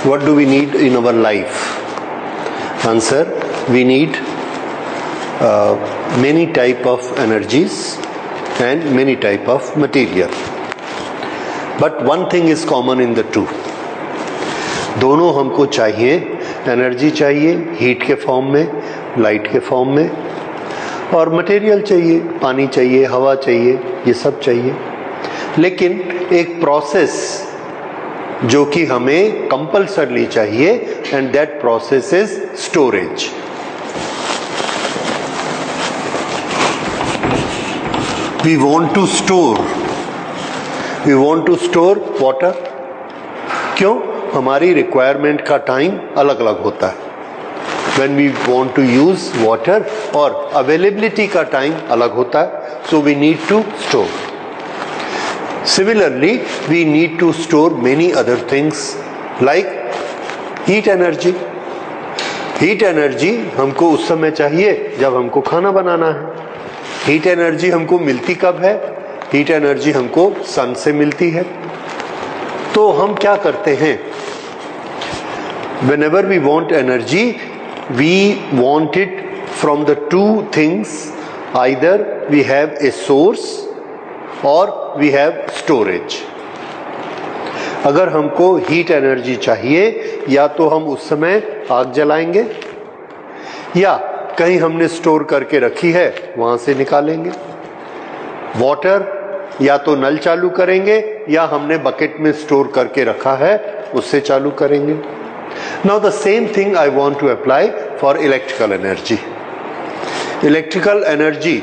What do we need in our life? Answer: we need many type of energies and many type of material. But one thing is common in the two. दोनों हमको चाहिए, energy चाहिए heat के form में, light के form में, और material चाहिए, पानी चाहिए, हवा चाहिए, ये सब चाहिए. लेकिन एक प्रोसेस जो कि हमें कंपल्सरली चाहिए, and that process is storage. We want to store water. क्यों? हमारी रिक्वायरमेंट का टाइम अलग अलग होता है. When we want to use water, और अवेलेबिलिटी का टाइम अलग होता है, so we need to store. Similarly, we need to store many other things like heat energy. Heat energy हमको उस समय चाहिए जब हमको खाना बनाना है. हीट एनर्जी हमको मिलती कब है? हीट एनर्जी हमको सन से मिलती है. तो हम क्या करते हैं? Whenever we want energy, we want it from the two things. Either we have a source or we have storage. अगर हमको हीट एनर्जी चाहिए, या तो हम उस समय आग जलाएंगे, या कहीं हमने स्टोर करके रखी है वहां से निकालेंगे. वाटर या तो नल चालू करेंगे, या हमने बकेट में स्टोर करके रखा है उससे चालू करेंगे. Now the same thing I want to apply for electrical energy. Electrical energy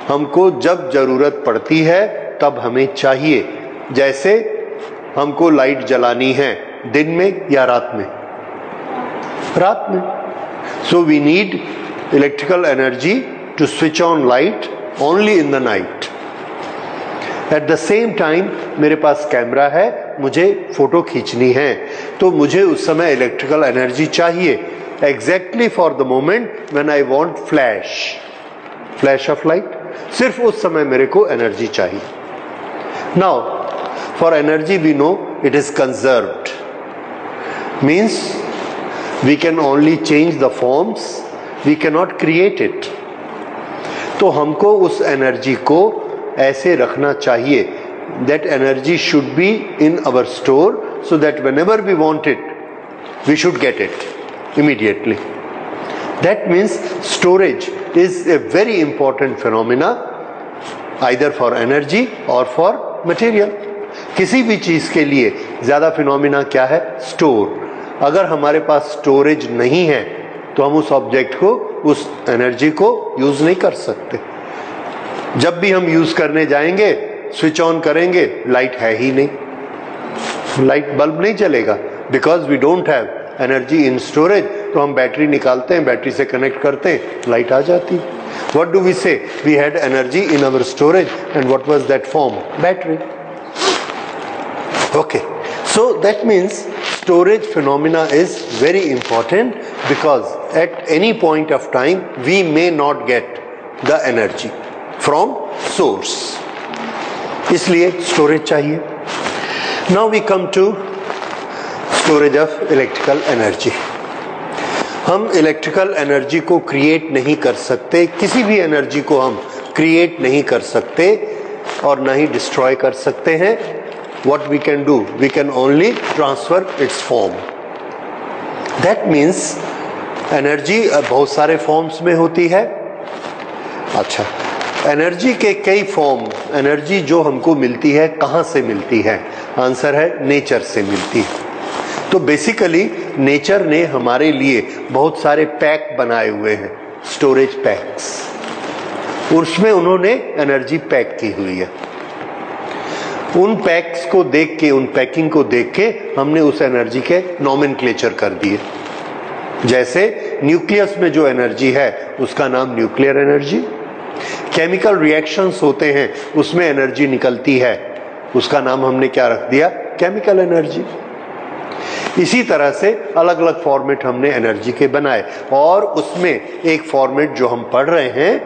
हमको जब जरूरत पड़ती है तब हमें चाहिए. जैसे हमको लाइट जलानी है दिन में या रात में? रात में. So we need electrical energy to switch on light only in the night. At the same time मेरे पास कैमरा है, मुझे फोटो खींचनी है, तो मुझे उस समय इलेक्ट्रिकल एनर्जी चाहिए exactly for the moment when I want flash of light. सिर्फ उस समय मेरे को एनर्जी चाहिए. Now for energy we know it is conserved. Means we can only change the forms, we can not create it. तो हमको उस energy को ऐसे रखना चाहिए, that energy should be in our store, so that whenever we want it, we should get it immediately. That means storage is a very important phenomena, either for energy or for material. किसी भी चीज के लिए ज्यादा phenomena क्या है? Store. अगर हमारे पास स्टोरेज नहीं है तो हम उस ऑब्जेक्ट को, उस एनर्जी को यूज नहीं कर सकते. जब भी हम यूज करने जाएंगे, स्विच ऑन करेंगे, लाइट है ही नहीं, लाइट बल्ब नहीं चलेगा, because we don't have energy in storage. तो हम बैटरी निकालते हैं, बैटरी से कनेक्ट करते हैं, लाइट आ जाती. What do we say? We had energy in our storage, and what was that form? Battery. Okay, so that means storage phenomena is very important, because at any point of time we may not get the energy from source. इसलिए storage चाहिए. Now we come to storage of electrical energy. हम electrical energy को create नहीं कर सकते, किसी भी energy को हम क्रिएट नहीं कर सकते और ना ही डिस्ट्रॉय कर सकते हैं. What we can do? We can only transfer its form. That means energy बहुत सारे फॉर्म्स में होती है. अच्छा, एनर्जी के कई फॉर्म, एनर्जी जो हमको मिलती है कहाँ से मिलती है? आंसर है नेचर से मिलती है. तो बेसिकली नेचर ने हमारे लिए बहुत सारे पैक बनाए हुए हैं, स्टोरेज पैक्स. उसमें उन्होंने एनर्जी पैक की हुई है. उन पैक्स को देख के, उन पैकिंग को देख के हमने उस एनर्जी के नॉमेनक्लेचर कर दिए. जैसे न्यूक्लियस में जो एनर्जी है उसका नाम न्यूक्लियर एनर्जी. केमिकल रिएक्शंस होते हैं उसमें एनर्जी निकलती है, उसका नाम हमने क्या रख दिया? Chemical energy. इसी तरह से अलग अलग फॉर्मेट हमने एनर्जी के बनाए, और उसमें एक फॉर्मेट जो हम पढ़ रहे हैं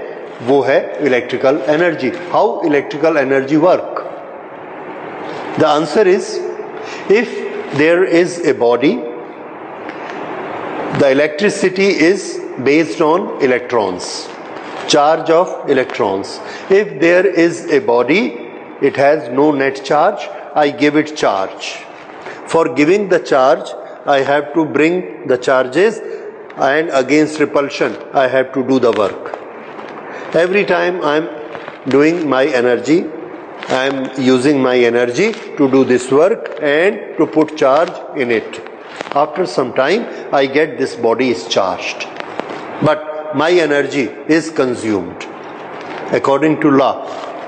वो है electrical energy. How electrical energy work? The answer is, if there is a body The electricity is based on electrons, charge of electrons. If there is a body, it has no net charge, I give it charge. For giving the charge, I have to bring the charges, and against repulsion, I have to do the work. Every time I am doing my energy, I am using my energy to do this work and to put charge in it. After some time, I get this body is charged. But my energy is consumed. According to law,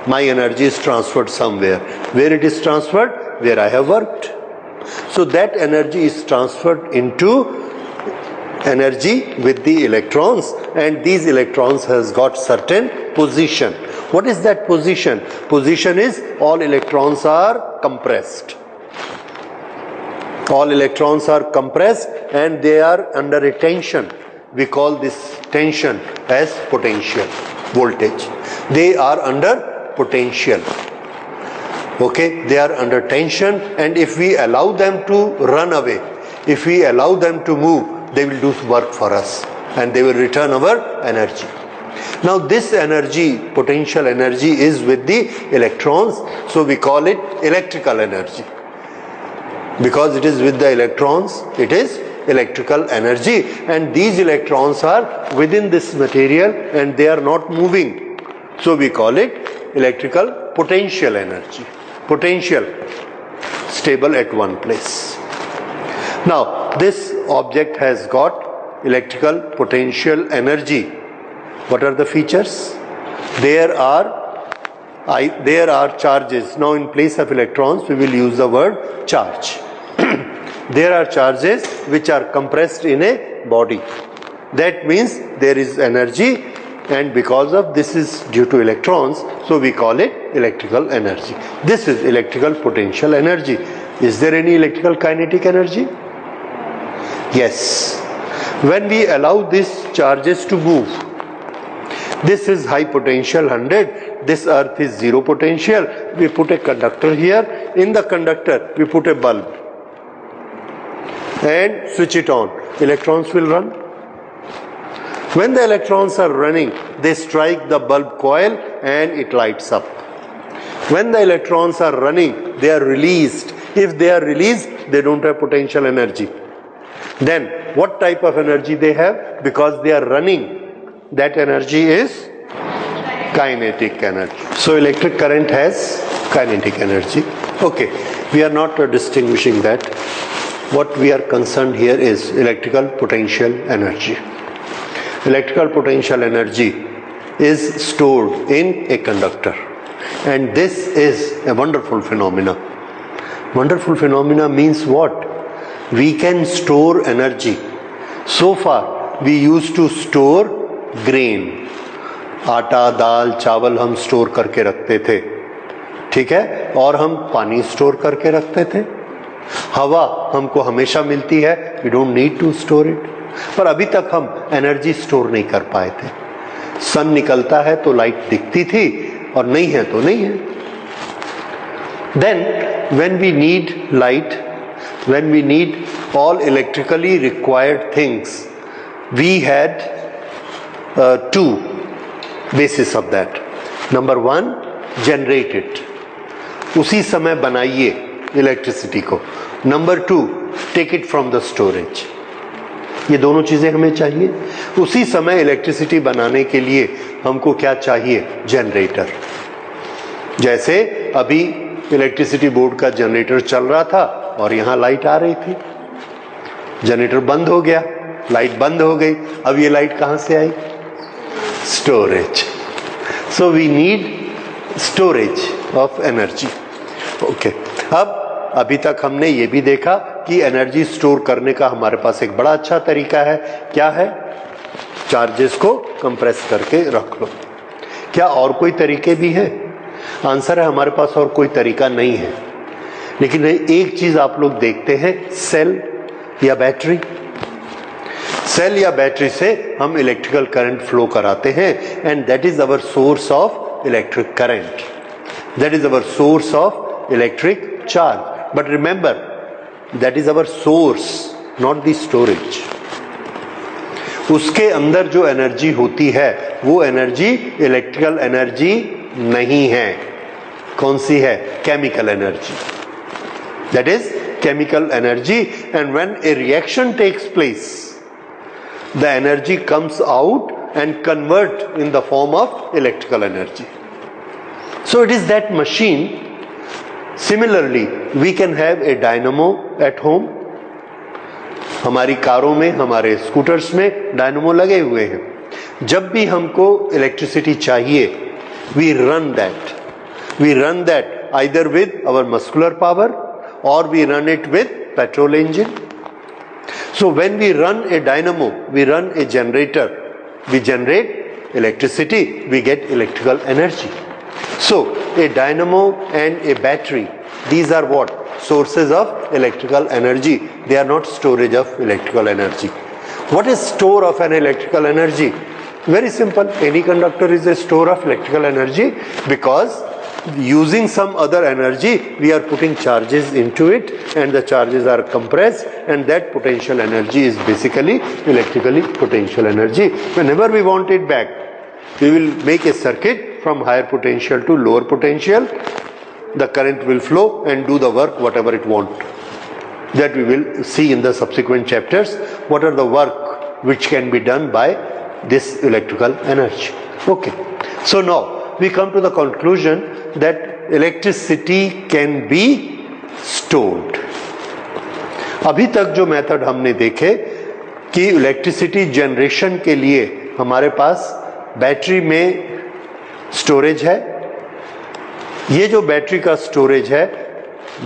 my energy is transferred somewhere. Where it is transferred? Where I have worked. So that energy is transferred into energy with the electrons, and these electrons has got certain position. What is that position? Position is all electrons are compressed. All electrons are compressed and they are under a tension. We call this tension as potential voltage. They are under potential. Okay, they are under tension, and if we allow them to run away, if we allow them to move, they will do work for us and they will return our energy. Now this energy, potential energy, is with the electrons, so we call it electrical energy. Because it is with the electrons, it is electrical energy, and these electrons are within this material and they are not moving. So we call it electrical potential energy. Potential, stable at one place. Now this object has got electrical potential energy. What are the features? There are charges. Now in place of electrons we will use the word charge. There are charges which are compressed in a body. That means there is energy, and because of this is due to electrons, so we call it electrical energy. This is electrical potential energy. Is there any electrical kinetic energy? Yes. When we allow these charges to move, this is high potential 100, this earth is 0 potential, we put a conductor here, in the conductor we put a bulb and switch it on, electrons will run. When the electrons are running, they strike the bulb coil and it lights up. When the electrons are running, they are released. If they are released, they don't have potential energy. Then what type of energy they have? Because they are running, that energy is kinetic energy. So electric current has kinetic energy. Okay, we are not distinguishing that. What we are concerned here is electrical potential energy. Electrical potential energy is stored in a conductor, and this is a wonderful phenomena. Wonderful phenomena means what? We can store energy. So far we used to store grain, आटा, दाल, चावल हम store करके रखते थे, ठीक है, और हम पानी स्टोर करके रखते थे. हवा हमको हमेशा मिलती है, we don't need to store it. पर अभी तक हम एनर्जी स्टोर नहीं कर पाए थे. सन निकलता है तो लाइट दिखती थी और नहीं है तो नहीं है. Then when we need light, when we need all electrically required things, we had two basis of that. Number one, generate it, उसी समय बनाइए इलेक्ट्रिसिटी को. Number two, take it from the storage. ये दोनों चीजें हमें चाहिए. उसी समय इलेक्ट्रिसिटी बनाने के लिए हमको क्या चाहिए? जनरेटर. जैसे अभी इलेक्ट्रिसिटी बोर्ड का जनरेटर चल रहा था और यहाँ लाइट आ रही थी, जनरेटर बंद हो गया, लाइट बंद हो गई. अब ये लाइट कहां से आई? Storage. So we need storage of energy. Okay, अब अभी तक हमने ये भी देखा कि एनर्जी स्टोर करने का हमारे पास एक बड़ा अच्छा तरीका है. क्या है? चार्जेस को कंप्रेस करके रख लो. क्या और कोई तरीके भी हैं? आंसर है हमारे पास और कोई तरीका नहीं है. लेकिन एक चीज आप लोग देखते हैं, सेल या बैटरी. सेल या बैटरी से हम इलेक्ट्रिकल करंट फ्लो कराते हैं, and that is our source of electric current, that is our source of electric charge. But remember, that is our source, not the storage. उसके अंदर जो energy होती है वो एनर्जी इलेक्ट्रिकल एनर्जी नहीं है। कौन सी है? Chemical energy. That is chemical energy. And when a reaction takes place, the energy comes out and convert in the form of electrical energy. So it is that machine. Similarly, we can have a dynamo at home. हमारी कारों में, हमारे scooters में dynamo लगे हुए हैं। जब भी हमको इलेक्ट्रिसिटी चाहिए, we run that either with our muscular power or we run it with petrol engine. So when we run a dynamo, we run a generator, we generate electricity, we get electrical energy. So a dynamo and a battery, these are what? Sources of electrical energy. They are not storage of electrical energy. What is store of an electrical energy? Very simple. Any conductor is a store of electrical energy, because using some other energy we are putting charges into it, and the charges are compressed, and that potential energy is basically electrically potential energy. Whenever we want it back, we will make a circuit from higher potential to lower potential. The current will flow and do the work whatever it wants. That we will see in the subsequent chapters. What are the work which can be done by this electrical energy? Okay, so now we come to the conclusion that electricity can be stored. अभी तक जो method हमने देखे कि electricity generation के लिए हमारे पास battery में स्टोरेज है। ये जो बैटरी का स्टोरेज है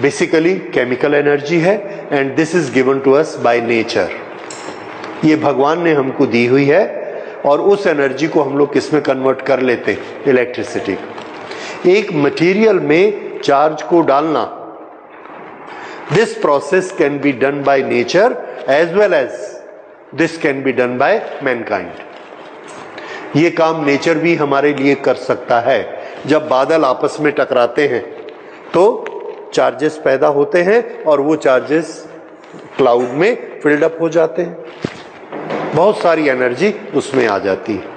बेसिकली केमिकल एनर्जी है, and this is given to us by nature. ये भगवान ने हमको दी हुई है, और उस एनर्जी को हम लोग किस में कन्वर्ट कर लेते हैं? इलेक्ट्रिसिटी। एक मटेरियल में चार्ज को डालना, this process can be done by nature as well as this can be done by mankind. ये काम नेचर भी हमारे लिए कर सकता है। जब बादल आपस में टकराते हैं तो चार्जेस पैदा होते हैं, और वो चार्जेस क्लाउड में फिल्ड अप हो जाते हैं, बहुत सारी एनर्जी उसमें आ जाती है।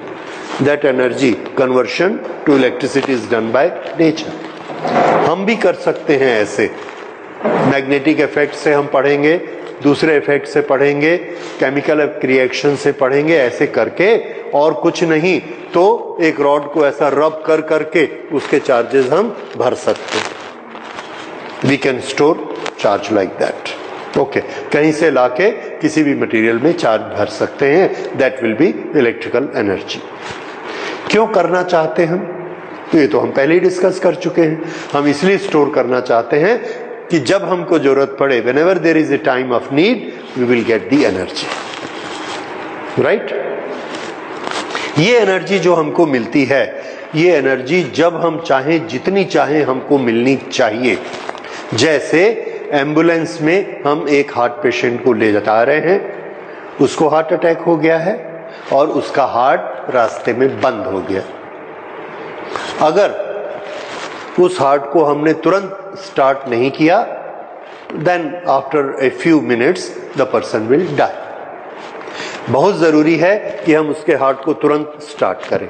That energy conversion to electricity is done by nature. हम भी कर सकते हैं ऐसे। मैग्नेटिक इफेक्ट से हम पढ़ेंगे, दूसरे इफेक्ट से पढ़ेंगे, केमिकल रिएक्शन से पढ़ेंगे, ऐसे करके, और कुछ नहीं तो एक रॉड को ऐसा रब कर करके उसके चार्जेस हम भर सकते हैं। We can store charge like that. Okay, कहीं से लाके किसी भी मटेरियल में चार्ज भर सकते हैं। That will B electrical energy. क्यों करना चाहते हम? तो ये तो हम पहले ही डिस्कस कर चुके हैं। हम इसलिए स्टोर करना चाहते हैं कि जब हमको जरूरत पड़े, whenever there is a time of need, we will get the energy, right? ये एनर्जी जो हमको मिलती है, ये एनर्जी जब हम चाहें, जितनी चाहें हमको मिलनी चाहिए। जैसे एम्बुलेंस में हम एक हार्ट पेशेंट को ले जा रहे हैं, उसको हार्ट अटैक हो गया है और उसका हार्ट रास्ते में बंद हो गया। अगर उस हार्ट को हमने तुरंत स्टार्ट नहीं किया, then after a few minutes the person will die. बहुत जरूरी है कि हम उसके हार्ट को तुरंत स्टार्ट करें।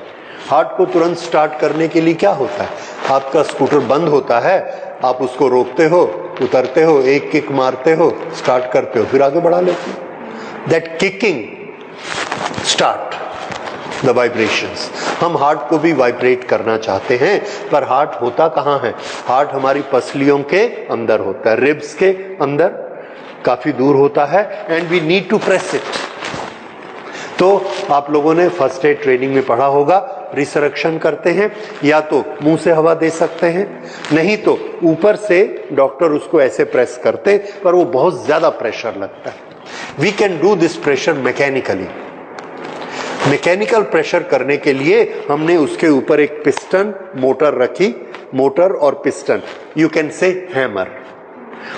हार्ट को तुरंत स्टार्ट करने के लिए क्या होता है? आपका स्कूटर बंद होता है, आप उसको रोकते हो, उतरते हो, एक किक मारते हो, स्टार्ट करते हो, फिर आगे बढ़ा लेते हो। That kicking start the vibrations. हम हार्ट को भी वाइब्रेट करना चाहते हैं, पर हार्ट होता कहाँ है? हार्ट हमारी पसलियों के अंदर होता है, रिब्स के अंदर, काफी दूर होता है, and we need to press it. तो आप लोगों ने फर्स्ट एड ट्रेनिंग में पढ़ा होगा, रिसरेक्शन करते हैं, या तो मुंह से हवा दे सकते हैं, नहीं तो ऊपर से डॉक्टर उसको ऐसे प्रेस करते, पर वो बहुत ज्यादा प्रेशर लगता है। We can do this pressure mechanically. Mechanical pressure करने के लिए हमने उसके ऊपर एक पिस्टन मोटर रखी, मोटर और piston, you can say hammer.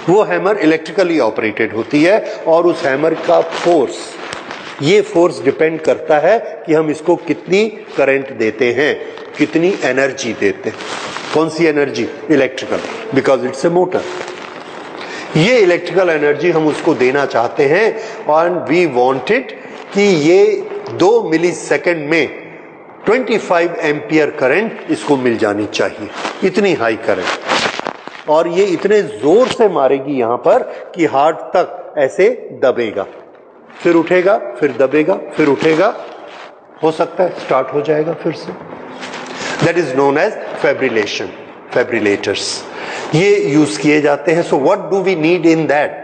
वो हैमर इलेक्ट्रिकली ऑपरेटेड होती है, और उस हैमर का फोर्स, ये फोर्स डिपेंड करता है कि हम इसको कितनी करंट देते हैं, कितनी एनर्जी देते हैं। कौन सी energy? Electrical, because it's a motor. ये इलेक्ट्रिकल एनर्जी हम उसको देना चाहते हैं, और वी वांट इट कि ये 2 मिली सेकेंड में 25 एम्पियर करंट इसको मिल जानी चाहिए, इतनी हाई करंट। और ये इतने जोर से मारेगी यहां पर कि हार्ट तक ऐसे दबेगा, फिर उठेगा, फिर दबेगा, फिर उठेगा, हो सकता है स्टार्ट हो जाएगा फिर से। That is known as fibrillation, fibrillators ये यूज किए जाते हैं। So what do we need in that?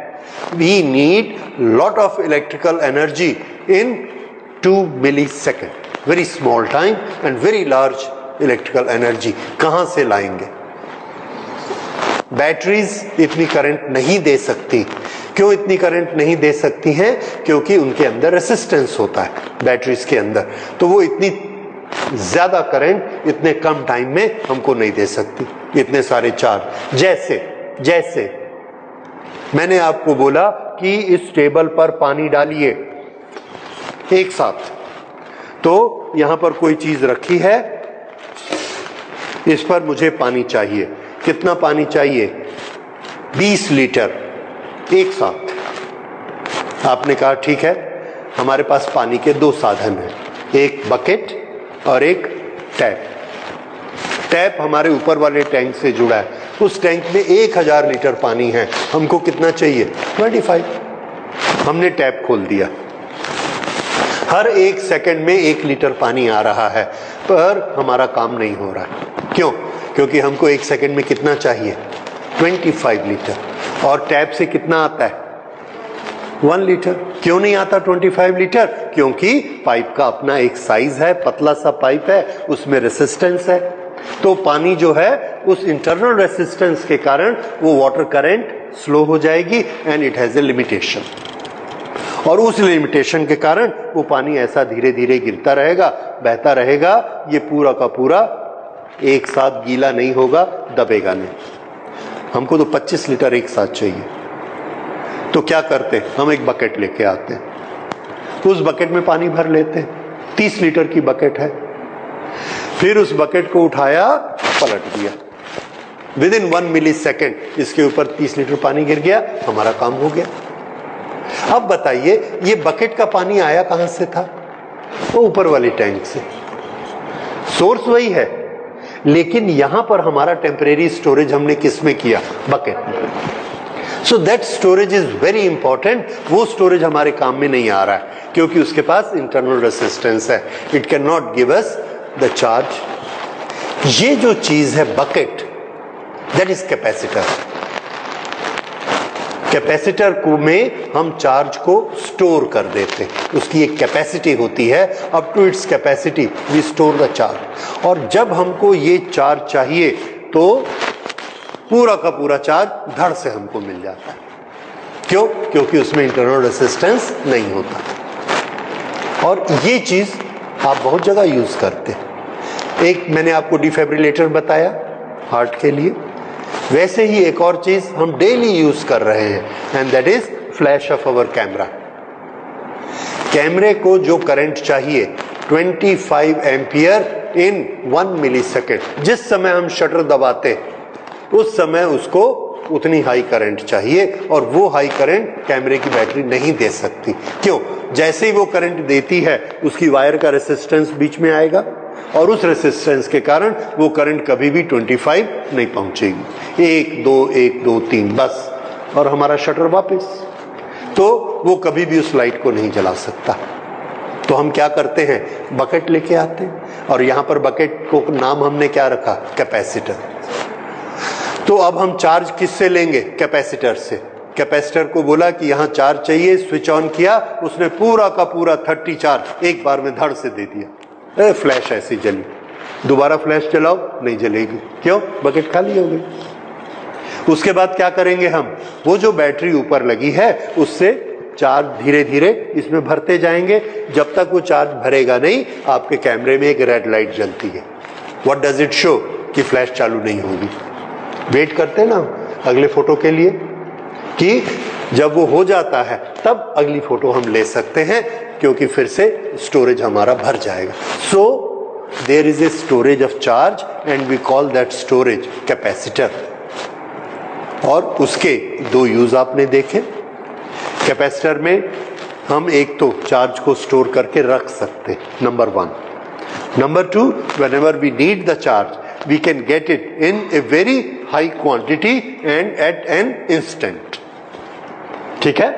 We need lot of electrical energy in 2 millisecond, very small time and very large electrical energy. कहां से लाएंगे? बैटरीज इतनी current नहीं दे सकती। क्यों इतनी करंट नहीं दे सकती हैं? क्योंकि उनके अंदर रेसिस्टेंस होता है बैटरीज के अंदर, तो वो इतनी ज्यादा करंट इतने कम टाइम में हमको नहीं दे सकती, इतने सारे चार्ज। जैसे मैंने आपको बोला कि इस टेबल पर पानी डालिए एक साथ, तो यहां पर कोई चीज रखी है, इस पर मुझे पानी चाहिए। कितना पानी चाहिए? 20 लीटर एक साथ। आपने कहा ठीक है, हमारे पास पानी के 2 साधन हैं, एक बकेट और एक टैप। टैप हमारे ऊपर वाले टैंक से जुड़ा है, उस टैंक में 1000 लीटर पानी है, हमको कितना चाहिए? 25। हमने टैप खोल दिया, हर 1 सेकंड में 1 लीटर पानी आ रहा है, पर हमारा काम नहीं हो रहा है। क्यों? क्योंकि हमको 1 सेकंड में कितना चाहिए? 25 लीटर। और टैप से कितना आता है? 1 लीटर। क्यों नहीं आता 25 लीटर? क्योंकि पाइप का अपना एक साइज है, पतला सा पाइप है, उसमें रेसिस्टेंस है। तो पानी जो है उस इंटरनल रेसिस्टेंस के कारण वो वाटर करंट स्लो हो जाएगी and it has a limitation. और उस लिमिटेशन के कारण वो पानी ऐसा धीरे धीरे गिरता रहेगा, बहता रहेगा, ये पूरा का पूरा एक साथ गीला नहीं होगा, दबेगा नहीं। हमको तो 25 लीटर एक साथ चाहिए, तो क्या करते? हम एक बकेट लेके आते हैं, तो उस बकेट में पानी भर लेते हैं, 30 लीटर की बकेट है। फिर उस बकेट को उठाया, पलट दिया, विद इन 1 मिली सेकेंड इसके ऊपर 30 लीटर पानी गिर गया, हमारा काम हो गया। अब बताइए, ये बकेट का पानी आया कहां से था? वो ऊपर वाले टैंक से, सोर्स वही है, लेकिन यहां पर हमारा टेम्परेरी स्टोरेज हमने किस में किया? बकेट में। So that storage is very important. वो स्टोरेज हमारे काम में नहीं आ रहा है क्योंकि उसके पास इंटरनल रेसिस्टेंस है, it can not give us the charge. ये जो चीज है bucket, that is capacitor. Capacitor को में हम चार्ज को स्टोर कर देते हैं, उसकी एक कैपेसिटी होती है, up to its capacity we store the charge. और जब हमको ये चार्ज चाहिए तो पूरा का पूरा चार्ज धड़ से हमको मिल जाता है। क्यों? क्योंकि उसमें इंटरनल रेसिस्टेंस नहीं होता। और ये चीज आप बहुत जगह यूज करते हैं। एक मैंने आपको डिफिब्रिलेटर बताया हार्ट के लिए, वैसे ही एक और चीज हम डेली यूज कर रहे हैं and that is flash of our camera. कैमरे को जो करंट चाहिए 25 एम्पियर इन 1 मिलीसेकंड, जिस समय हम शटर दबाते उस समय उसको उतनी हाई करंट चाहिए, और वो हाई करंट कैमरे की बैटरी नहीं दे सकती। क्यों? जैसे ही वो करंट देती है उसकी वायर का रेसिस्टेंस बीच में आएगा, और उस रेसिस्टेंस के कारण वो करंट कभी भी 25 नहीं पहुंचेगी। 1 2 1 2 3 बस, और हमारा शटर वापस। तो वो कभी भी उस लाइट को नहीं जला सकता। तो हम क्या करते हैं? बकेट लेके आते हैं, और यहां पर बकेट को नाम हमने क्या रखा? कैपेसिटर। तो अब हम चार्ज किससे लेंगे? कैपेसिटर से। कैपेसिटर को बोला कि यहां चार्ज चाहिए, स्विच ऑन किया, उसने पूरा का पूरा 30 चार्ज एक बार में धड़ से दे दिया। फ्लैश ऐसी जली, दोबारा फ्लैश जलाओ, नहीं जलेगी। क्यों? बकेट खाली हो गई। उसके बाद क्या करेंगे हम? वो जो बैटरी ऊपर लगी है उससे चार्ज धीरे धीरे इसमें भरते जाएंगे, जब तक वो चार्ज भरेगा नहीं आपके कैमरे में एक रेड लाइट जलती है। What does it show? कि फ्लैश चालू नहीं होगी। वेट करते हैं ना अगले फोटो के लिए, कि जब वो हो जाता है तब अगली फोटो हम ले सकते हैं, क्योंकि फिर से स्टोरेज हमारा भर जाएगा। So there is a storage of charge and we call that storage capacitor. और उसके 2 यूज आपने देखे। कैपेसिटर में हम एक तो चार्ज को स्टोर करके रख सकते हैं, number 1. Number 2, whenever we need the charge, we can get it in a very high quantity and at an instant. ठीक है,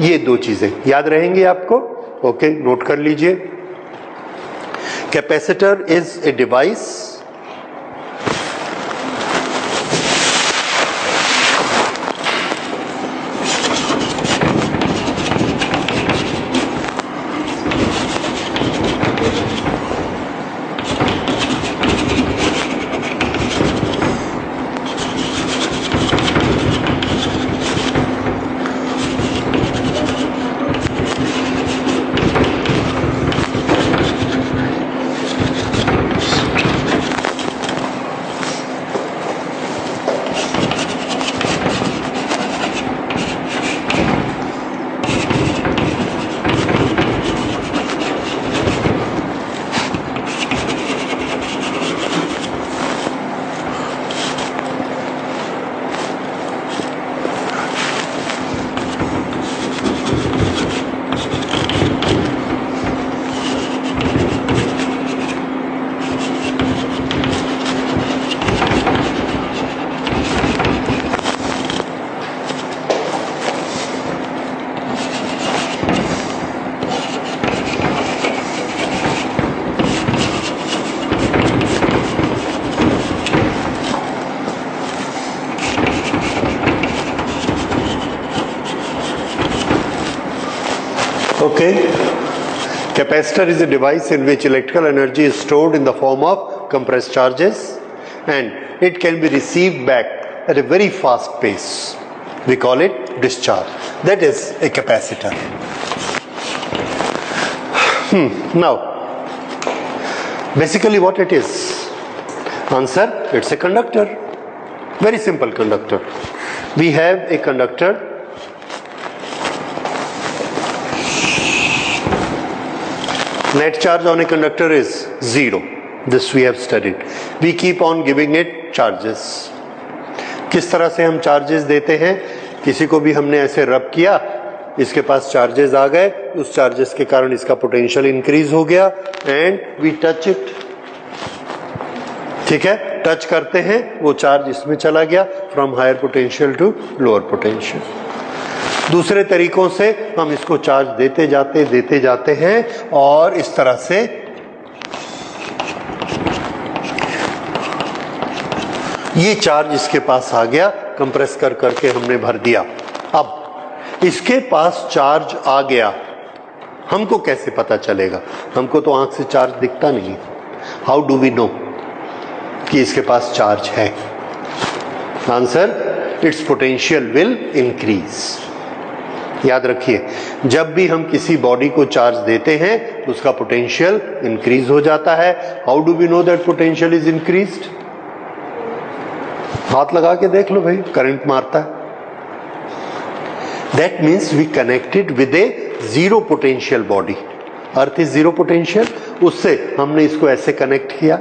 ये 2 चीजें याद रहेंगी आपको. ओके, नोट कर लीजिए. Capacitor is a device Okay. Capacitor is a device in which electrical energy is stored in the form of compressed charges and it can be received back at a very fast pace. We call it discharge. That is a capacitor. Now, basically what it is? Answer, it's a conductor. Very simple conductor. We have a conductor. Net charge on a conductor is 0. This we have studied. We keep on giving it charges. किस तरह से हम charges देते हैं? किसी को भी हमने ऐसे रब किया, इसके पास चार्जेस आ गए, उस चार्जेस के कारण इसका पोटेंशियल इंक्रीज हो गया एंड वी टच इट. ठीक है, टच करते हैं, वो चार्ज इसमें चला गया, from higher potential to lower potential. दूसरे तरीकों से हम इसको चार्ज देते जाते हैं और इस तरह से ये चार्ज इसके पास आ गया, कंप्रेस कर करके हमने भर दिया. अब इसके पास चार्ज आ गया, हमको कैसे पता चलेगा? हमको तो आंख से चार्ज दिखता नहीं. हाउ डू वी नो कि इसके पास चार्ज है? Answer, it's potential will increase. याद रखिए, जब भी हम किसी बॉडी को चार्ज देते हैं तो उसका पोटेंशियल इंक्रीज हो जाता है. How do we know that potential is increased? हाथ लगा के देख लो भाई, करंट मारता है. That means we connected with a zero potential body. Earth is zero potential, उससे हमने इसको ऐसे कनेक्ट किया.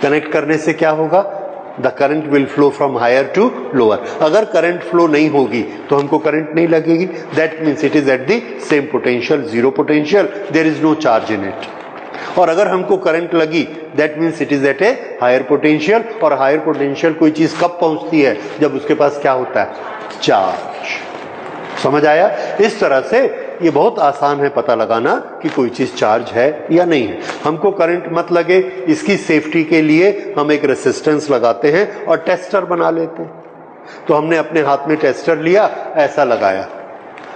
कनेक्ट करने से क्या होगा? The current will flow from higher to lower. अगर करंट फ्लो नहीं होगी तो हमको करंट नहीं लगेगी. That means it is at the same potential, zero potential, there is no charge in it. और अगर हमको करंट लगी, that means it is at a higher potential. और हायर पोटेंशियल कोई चीज कब पहुंचती है? जब उसके पास क्या होता है? चार्ज. समझ आया? इस तरह से ये बहुत आसान है पता लगाना कि कोई चीज चार्ज है या नहीं है. हमको करंट मत लगे, इसकी सेफ्टी के लिए हम एक रेसिस्टेंस लगाते हैं और टेस्टर बना लेते हैं. तो हमने अपने हाथ में टेस्टर लिया, ऐसा लगाया,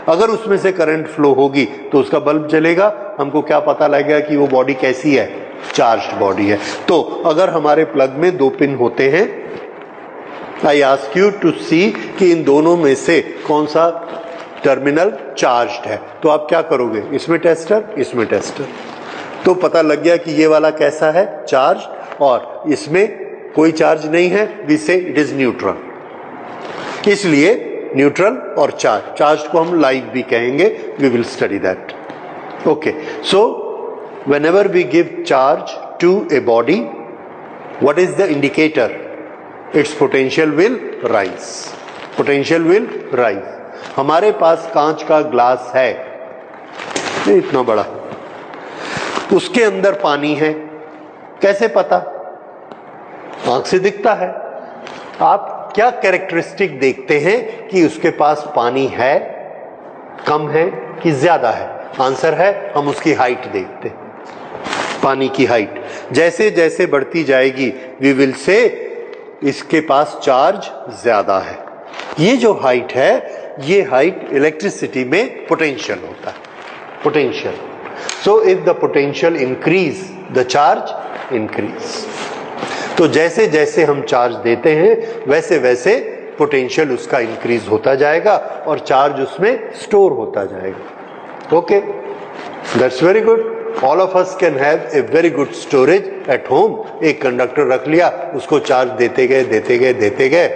अगर उसमें से करंट फ्लो होगी तो उसका बल्ब जलेगा. हमको क्या पता लगेगा कि वो बॉडी कैसी है? चार्ज्ड बॉडी है. तो अगर हमारे प्लग में 2 पिन होते हैं, आई आस्क यू टू सी कि इन दोनों में से कौन सा टर्मिनल चार्ज्ड है, तो आप क्या करोगे? इसमें टेस्टर, इसमें टेस्टर. तो पता लग गया कि ये वाला कैसा है? चार्ज. और इसमें कोई चार्ज नहीं है, we say it is neutral. इसलिए न्यूट्रल और चार्ज, चार्ज को हम लाइव भी कहेंगे. We will study that. Okay, so whenever we give charge to a body, what is the indicator? Its potential will rise. Potential will rise. हमारे पास कांच का ग्लास है, ये इतना बड़ा, उसके अंदर पानी है, कैसे पता? आंख से दिखता है। आप क्या कैरेक्टरिस्टिक देखते हैं कि उसके पास पानी है, कम है कि ज्यादा है? आंसर है हम उसकी हाइट देखते हैं, पानी की हाइट। जैसे जैसे बढ़ती जाएगी वी विल से इसके पास चार्ज ज्यादा है। ये जो हाइट है, ये हाइट इलेक्ट्रिसिटी में पोटेंशियल होता है, potential. So if the potential increase the charge increase. तो जैसे जैसे हम चार्ज देते हैं वैसे वैसे पोटेंशियल उसका इंक्रीज होता जाएगा और चार्ज उसमें स्टोर होता जाएगा। Okay, that's very good. All of us can have a very good storage at home. एक कंडक्टर रख लिया, उसको चार्ज देते गए देते गए देते गए,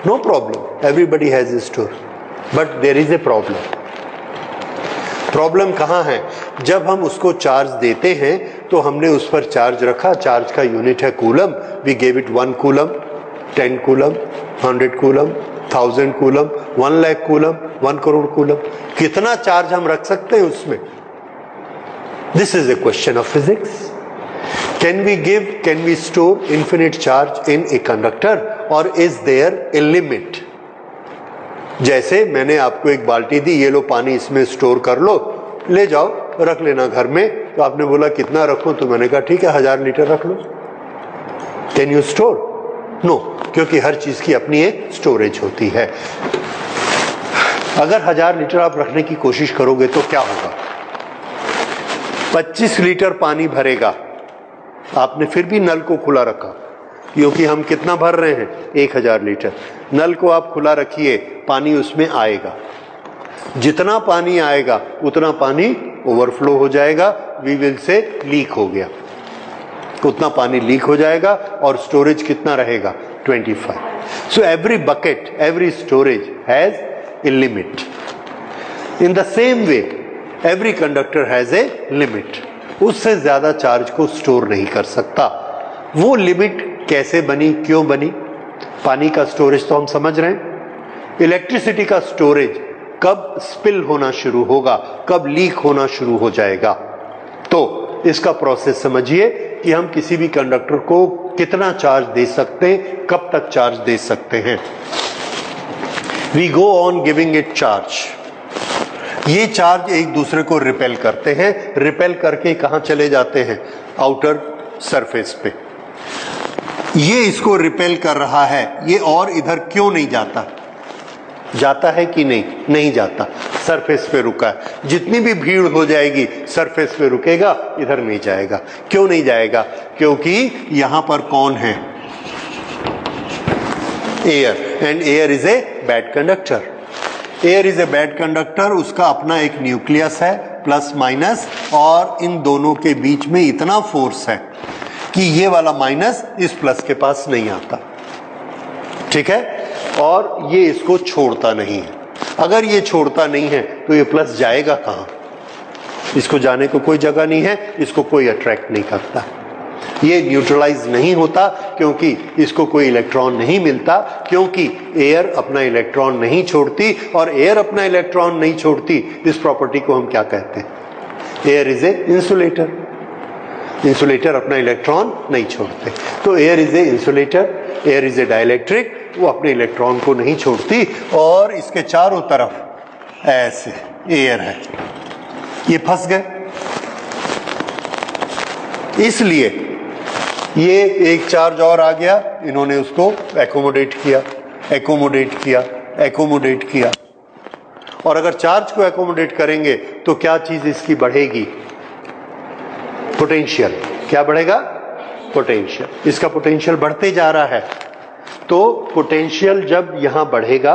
no problem, everybody has a store. But there is a problem. Problem कहाँ है? जब हम उसको चार्ज देते हैं तो हमने उस पर चार्ज रखा, चार्ज का यूनिट है coulomb, we gave it 1 coulomb, 10 coulomb, 100 coulomb, 1000 coulomb, 1 lakh coulomb, 1 crore coulomb. कितना चार्ज हम रख सकते हैं उसमें? This is a question of physics. Can we store infinite charge in a conductor और इज देयर ए लिमिट? जैसे मैंने आपको एक बाल्टी दी, ये लो पानी इसमें स्टोर कर लो, ले जाओ रख लेना घर में। तो आपने बोला कितना रखूं? तो मैंने कहा ठीक है 1000 लीटर रख लो। Can you store? नो, क्योंकि हर चीज की अपनी एक स्टोरेज होती है। अगर 1000 लीटर आप रखने की कोशिश करोगे तो क्या होगा? 25 लीटर पानी भरेगा। आपने फिर भी नल को खुला रखा, क्योंकि हम कितना भर रहे हैं? 1000 लीटर। नल को आप खुला रखिए, पानी उसमें आएगा। जितना पानी आएगा उतना पानी ओवरफ्लो हो जाएगा, वी विल से लीक हो गया, उतना पानी लीक हो जाएगा और स्टोरेज कितना रहेगा? 25। So every bucket, every storage has a limit. In the same way every conductor has a limit. उससे ज्यादा चार्ज को स्टोर नहीं कर सकता। वो लिमिट कैसे बनी, क्यों बनी? पानी का स्टोरेज तो हम समझ रहे हैं। इलेक्ट्रिसिटी का स्टोरेज कब स्पिल होना शुरू होगा, कब लीक होना शुरू हो जाएगा? तो इसका प्रोसेस समझिए कि हम किसी भी कंडक्टर को कितना चार्ज दे सकते हैं, कब तक चार्ज दे सकते हैं। We go on giving it charge. ये चार्ज एक दूसरे को रिपेल करते हैं, रिपेल करके कहां चले जाते हैं? आउटर सरफेस पे। ये इसको रिपेल कर रहा है, ये और इधर क्यों नहीं जाता? जाता है कि नहीं? नहीं जाता, सरफेस पे रुका है। जितनी भी भीड़ हो जाएगी सरफेस पे रुकेगा, इधर नहीं जाएगा। क्यों नहीं जाएगा? क्योंकि यहां पर कौन है? Air, and air is a bad conductor. Air is a bad conductor. उसका अपना एक न्यूक्लियस है प्लस माइनस, और इन दोनों के बीच में इतना फोर्स है कि ये वाला माइनस इस प्लस के पास नहीं आता, ठीक है? और ये इसको छोड़ता नहीं है। अगर ये छोड़ता नहीं है तो ये प्लस जाएगा कहां? इसको जाने को कोई जगह नहीं है, इसको कोई अट्रैक्ट नहीं करता। ये न्यूट्रलाइज नहीं होता क्योंकि इसको कोई इलेक्ट्रॉन नहीं मिलता, क्योंकि एयर अपना इलेक्ट्रॉन नहीं छोड़ती, और एयर अपना इलेक्ट्रॉन नहीं छोड़ती, इस प्रॉपर्टी को हम क्या कहते हैं? Air is a insulator. Insulator अपना इलेक्ट्रॉन नहीं छोड़ते, तो air is a insulator. Air is a dielectric, वो अपने इलेक्ट्रॉन को नहीं छोड़ती, और इसके चारों तरफ ऐसे एयर है, ये फंस गए। इसलिए ये एक चार्ज और आ गया, इन्होंने उसको एकोमोडेट किया, एकोमोडेट किया, एकोमोडेट किया। और अगर चार्ज को एकोमोडेट करेंगे तो क्या चीज इसकी बढ़ेगी? पोटेंशियल। क्या बढ़ेगा? पोटेंशियल। इसका पोटेंशियल बढ़ते जा रहा है। तो पोटेंशियल जब यहां बढ़ेगा,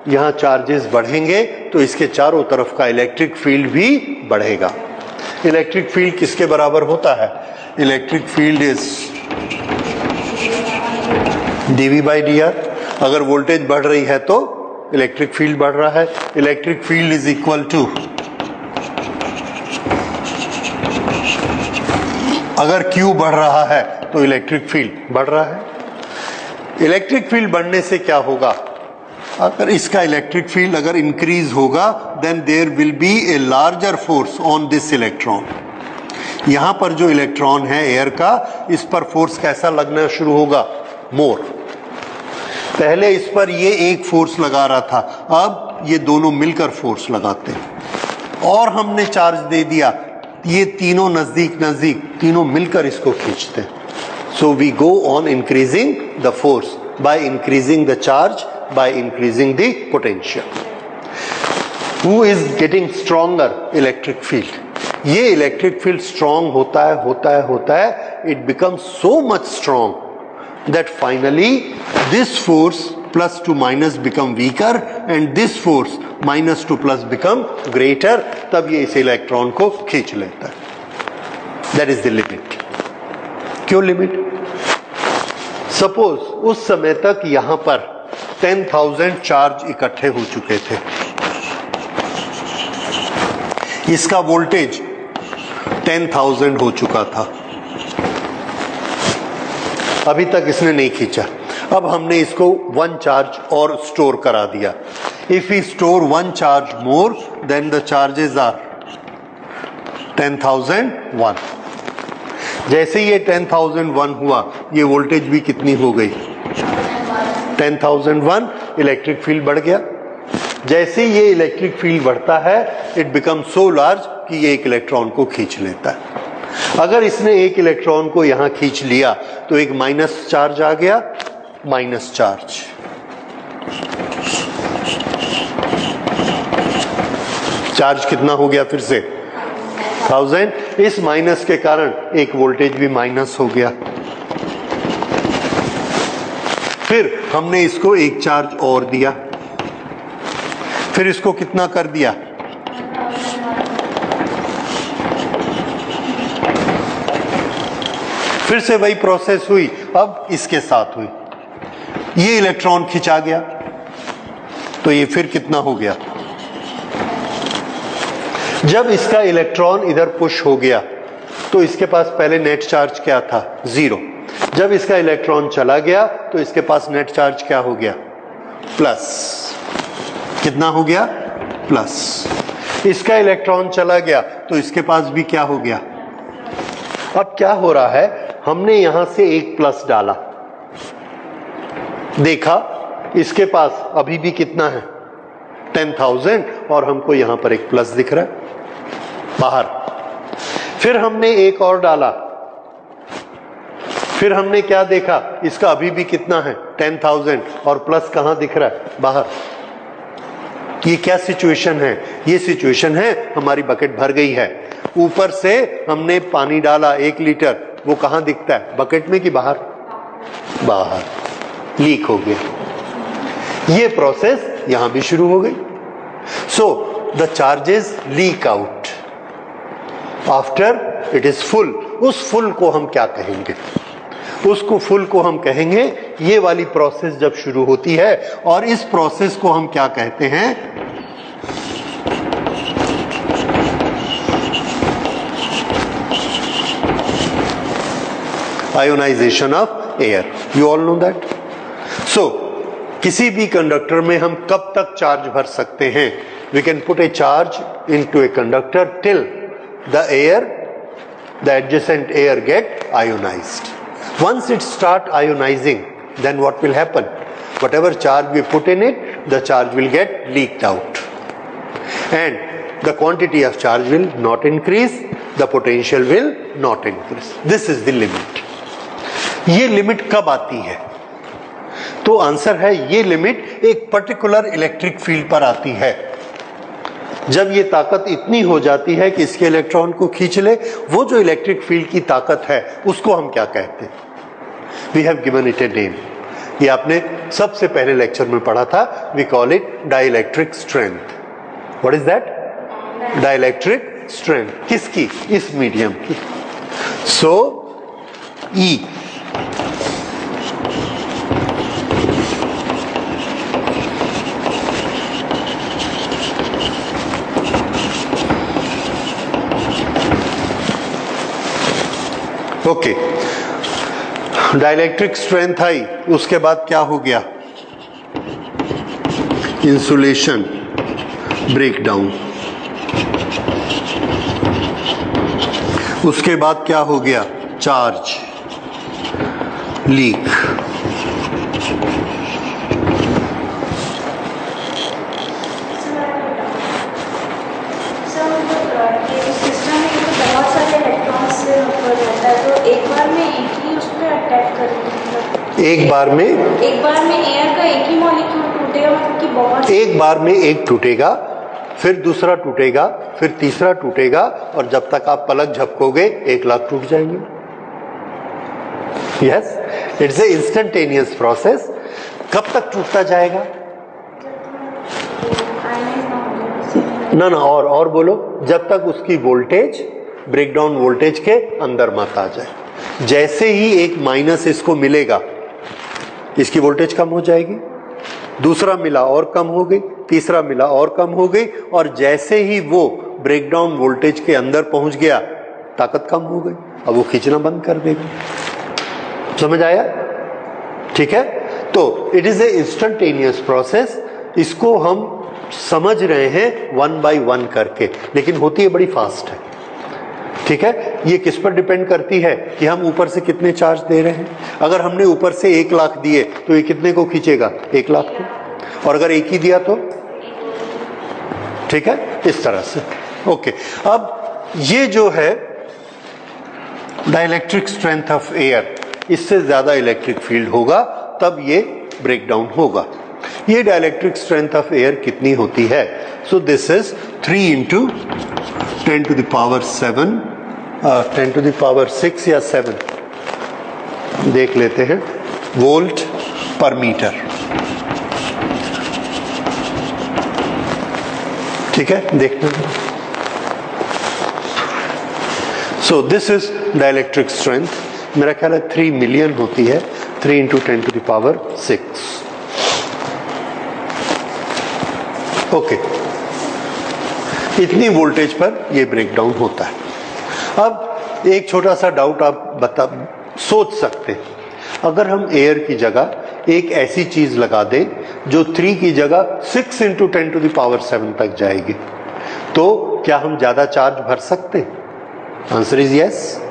यहां चार्जेस बढ़ेंगे, तो इसके चारों तरफ का इलेक्ट्रिक फील्ड भी बढ़ेगा। इलेक्ट्रिक फील्ड किसके बराबर होता है? Electric field is dV by dr। अगर वोल्टेज बढ़ रही है तो इलेक्ट्रिक फील्ड बढ़ रहा है। Electric field is equal to, अगर Q बढ़ रहा है तो इलेक्ट्रिक फील्ड बढ़ रहा है। इलेक्ट्रिक फील्ड बढ़ने से क्या होगा? अगर इसका इलेक्ट्रिक फील्ड अगर इंक्रीज होगा then there will be a larger force on this electron. यहां पर जो इलेक्ट्रॉन है एयर का, इस पर फोर्स कैसा लगना शुरू होगा? मोर। पहले इस पर ये एक फोर्स लगा रहा था, अब ये दोनों मिलकर फोर्स लगाते हैं और हमने चार्ज दे दिया, ये तीनों नजदीक नजदीक, तीनों मिलकर इसको खींचते हैं। So we go on increasing the force by increasing the charge, by increasing the potential. Who is getting stronger? Electric field. ये इलेक्ट्रिक फील्ड स्ट्रॉन्ग होता है होता है होता है, it becomes so much strong that finally this force plus to minus become weaker and this force minus to plus become greater, तब ये इस इलेक्ट्रॉन को खींच लेता है। That is the limit। क्यों लिमिट? सपोज उस समय तक यहां पर 10,000 चार्ज इकट्ठे हो चुके थे, इसका वोल्टेज 10,000 हो चुका था, अभी तक इसने नहीं खींचा। अब हमने इसको 1 चार्ज और स्टोर करा दिया। If we store 1 charge more than the charges are 10,001। जैसे ये 10,001 हुआ, ये वोल्टेज भी कितनी हो गई? 10,001। इलेक्ट्रिक फील्ड बढ़ गया। जैसे ये इलेक्ट्रिक फील्ड बढ़ता है, इट बिकम सो लार्ज कि ये एक इलेक्ट्रॉन को खींच लेता है। अगर इसने एक इलेक्ट्रॉन को यहां खींच लिया तो एक माइनस चार्ज आ गया, माइनस चार्ज। चार्ज कितना हो गया फिर से? 1000। इस माइनस के कारण एक वोल्टेज भी माइनस हो गया। फिर हमने इसको एक चार्ज और दिया, फिर इसको कितना कर दिया? फिर से वही प्रोसेस हुई, अब इसके साथ हुई, ये इलेक्ट्रॉन खिंचा गया, तो ये फिर कितना हो गया? जब इसका इलेक्ट्रॉन इधर पुश हो गया तो इसके पास पहले नेट चार्ज क्या था? 0। जब इसका इलेक्ट्रॉन चला गया तो इसके पास नेट चार्ज क्या हो गया? प्लस। कितना हो गया? प्लस। इसका इलेक्ट्रॉन चला गया तो इसके पास भी क्या हो गया? अब क्या हो रहा है, हमने यहां से एक प्लस डाला, देखा इसके पास अभी भी कितना है? 10,000, और हमको यहां पर एक प्लस दिख रहा है बाहर। फिर हमने एक और डाला, फिर हमने क्या देखा? इसका अभी भी कितना है? 10,000, और प्लस कहां दिख रहा है? बाहर। ये क्या सिचुएशन है? ये सिचुएशन है हमारी बकेट भर गई है, ऊपर से हमने पानी डाला 1 लीटर, वो कहां दिखता है? बकेट में कि बाहर? बाहर। लीक हो गया। ये प्रोसेस यहां भी शुरू हो गई। So the charges leak out after it is full. उस फुल को हम क्या कहेंगे? उसको फुल को हम कहेंगे ये वाली प्रोसेस जब शुरू होती है, और इस प्रोसेस को हम क्या कहते हैं? Ionisation of air. You all know that. So किसी भी कंडक्टर में हम कब तक चार्ज भर सकते हैं? We can put a charge into a conductor till the air, the adjacent air get ionized. Once it start ionizing, then what will happen? Whatever charge we put in it, the charge will get leaked out, and the quantity of charge will not increase, the potential will not increase. This is the limit. ये limit कब आती है? तो answer है ये limit एक particular electric field पर आती है। जब ये ताकत इतनी हो जाती है कि इसके इलेक्ट्रॉन को खींच ले, वो जो इलेक्ट्रिक फील्ड की ताकत है उसको हम क्या कहते हैं? We have given it a name. ये आपने सबसे पहले लेक्चर में पढ़ा था। We call it dielectric strength. What is that? Dielectric strength. किसकी? इस मीडियम की। सो ई ओके, डाइलेक्ट्रिक स्ट्रेंथ आई, उसके बाद क्या हो गया? Insulation breakdown. उसके बाद क्या हो गया? Charge leak. एक बार में एक ही उस पर अटैक करेंगे? एक बार में एयर का एक ही मॉलिक्यूल टूटेगा, मतलब कि बहुत एक बार में एक टूटेगा, फिर दूसरा टूटेगा, फिर तीसरा टूटेगा, और जब तक आप पलक झपकोगे 1 लाख टूट जाएंगे। Yes, it's a instantaneous process. कब तक टूटता जाएगा? ना और बोलो, जब तक उसकी वोल्टेज ब्रेकडाउन वोल्टेज के अंदर मत आ जाए। जैसे ही एक माइनस इसको मिलेगा, इसकी वोल्टेज कम हो जाएगी, दूसरा मिला और कम हो गई, तीसरा मिला और कम हो गई, और जैसे ही वो ब्रेकडाउन वोल्टेज के अंदर पहुंच गया, ताकत कम हो गई, अब वो खींचना बंद कर देगा। समझ आया? ठीक है, तो it is a instantaneous process. इसको हम समझ रहे हैं 1 by 1 करके, लेकिन होती है बड़ी फास्ट है। ठीक है, ये किस पर डिपेंड करती है कि हम ऊपर से कितने चार्ज दे रहे हैं। अगर हमने ऊपर से 1 लाख दिए तो ये कितने को खींचेगा? 1 लाख को। और अगर एक ही दिया तो? ठीक है, इस तरह से। ओके, अब ये जो है डाइलेक्ट्रिक स्ट्रेंथ ऑफ एयर, इससे ज्यादा इलेक्ट्रिक फील्ड होगा तब ये ब्रेकडाउन होगा। ये डाइलेक्ट्रिक स्ट्रेंथ ऑफ एयर कितनी होती है? सो this is 3 into 10 to the power 7, 10 to the power 6 या 7 देख लेते हैं, वोल्ट पर मीटर। ठीक है, देखते हैं। सो दिस इज डाइलेक्ट्रिक स्ट्रेंथ, मेरा ख्याल है 3 मिलियन होती है, 3 into 10 to the power 6। Okay, इतनी वोल्टेज पर यह ब्रेकडाउन होता है। अब एक छोटा सा डाउट आप सोच सकते हैं, अगर हम एयर की जगह एक ऐसी चीज लगा दें जो 3 की जगह 6 into 10 to the power 7 तक जाएगी, तो क्या हम ज्यादा चार्ज भर सकते हैं? आंसर इज यस,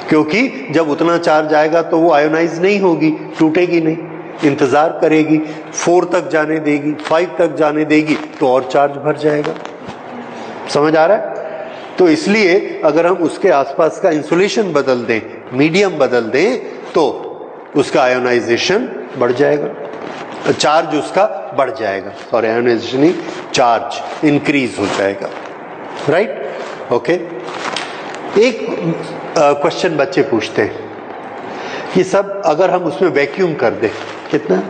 क्योंकि जब उतना चार्ज आएगा तो वो आयोनाइज नहीं होगी, टूटेगी नहीं, इंतजार करेगी, 4 तक जाने देगी, 5 तक जाने देगी, तो और चार्ज भर जाएगा। समझ आ रहा है? तो इसलिए अगर हम उसके आसपास का इंसुलेशन बदल दें, मीडियम बदल दें, तो उसका आयोनाइजेशन बढ़ जाएगा, चार्ज उसका बढ़ जाएगा, सॉरी आयोनाइजेशन नहीं, चार्ज इंक्रीज हो जाएगा। राइट? ओके, एक क्वेश्चन बच्चे पूछते हैं कि सब अगर हम उसमें वैक्यूम कर दें, कितना?